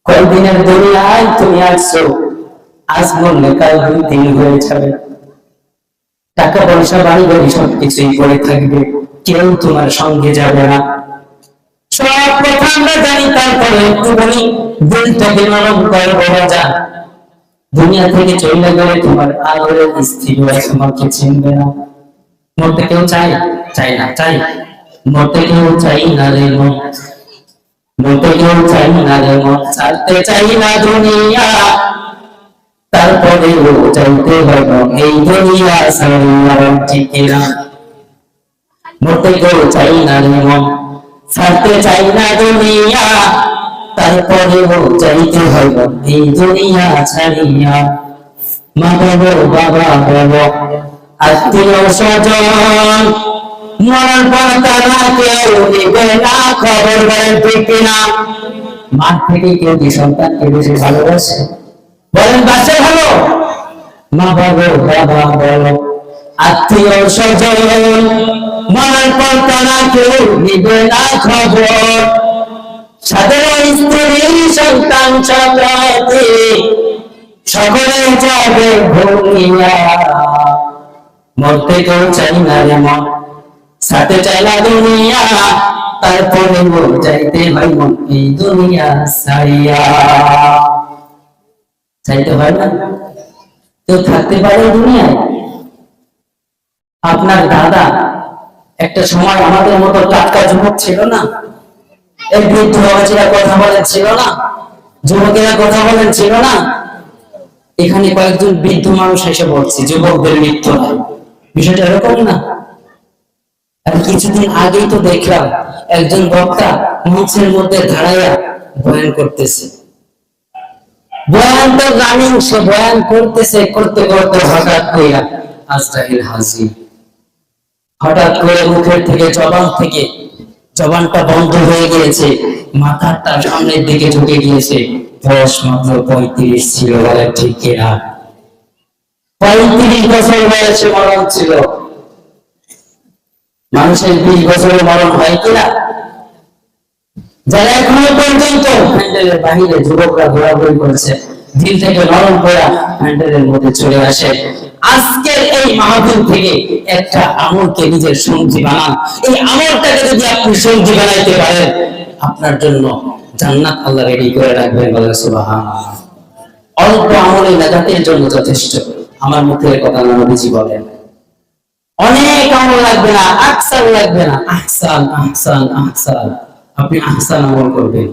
কয়দিনের দুনিয়ায় তুমি আসছো, আজ বললে কাল 2 দিন হয়ে যাবে। টাকা পয়সা বাড়ি গাড়ি সবকিছুই পড়ে থাকবে, কেউ তোমার সঙ্গে যাবে না। সব কথা আমরা জানি, তারপরে একটু বলি, দিলটাকে নরম করে বলা যা। দুনিয়া থেকে চলে গেলে তোমার আদরের স্ত্রী তোমাকে চিনবে না। মরতে কেউ চায়? চাই না। চাই? মরতে কেউ চাই না রে মন, মরতে কেউ চাই না রে মন, ছাড়তে চাই না দুনিয়া, তারপরেও চাইতে হবে এই দুনিয়া ছাড়িয়া। ঠিক না? মরতে কেউ চাই না রে মন, ছাড়তে চাই না দুনিয়া, তারপরেও চাইতে হবে এই দুনিয়া ছাড়িয়া। মা বলো, বাবা বলো, আত্মীয় স্বজন, মরার পর তারা কেউ নিবে না খবর। বলেন ঠিক কিনা? মার থেকে কেউ কি সন্তানকে বেশি ভালোবাসে? বলেন বাচ্চা ভালো? মা বলো, বাবা বলো, আত্মীয় স্বজন, মরার পর তারা কেউ নিবে না খবর। সাধারণ স্ত্রী সন্তান সাথে সকলে যাবে ভূমিয়া। মরতে কেউ চাই না রে মন, সাথে চাই না দুনিয়া, তারপরে যাইতে হয় মন এই দুনিয়া ছাড়িয়া। চাইতে হয় না? কেউ থাকতে পারে দুনিয়ায়? আপনার দাদা একটা সময় আমাদের মতো টাটকা যুবক ছিল না? এই বৃদ্ধ বাবাজিরা কথা বলেন ছিল না? যুবকেরা কথা বলেন ছিল না? এখানে কয়েকজন বৃদ্ধ মানুষ এসে বলছে যুবকদের মৃত্যু হয়। বিষয়টা এরকম না? আর কিছুদিন আগেই তো দেখলাম একজন বক্তা মঞ্চের মধ্যে দাঁড়াইয়া বয়ান করতেছে। বয়ান তো রানিং, সে বয়ান করতেছে, করতে করতে হঠাৎ করে আজরাইল হাজির। হঠাৎ করে মুখের থেকে জবানটা বন্ধ হয়ে গিয়েছে, মাথাটা সামনের দিকে ঝুঁকে গিয়েছে। বয়স মাত্র 35 ছিল। বলে ঠিক কিনা? 35 বছর বয়সে মরণ ছিল। মানুষের 20 বছরে মরণ হয় কিনা? যারা এখনো পর্যন্ত প্যান্ডেলের বাহিরে যুবকরা ঘোরাঘুরি করছে, দিল থেকে নরম করে প্যান্ডেলের মধ্যে চলে আসে। আজকের এই মাহফিল থেকে একটা আমলকে নিজের সঙ্গী বানান। এই আমলটাকে যদি আপনি সঙ্গী বানাইতে পারেন, আপনার জন্য জান্নাত আল্লাহ রেডি করে রাখবেন। বলেন সুবহানাল্লাহ। অল্প আমলে নাজাতের জন্য যথেষ্ট। আমার মুখের কথা না, নবীজি বলেন অনেক আমল লাগবে না, আকসার লাগবে না। আহসান আহসান আহসান, আপনি আহসান আমল করবেন।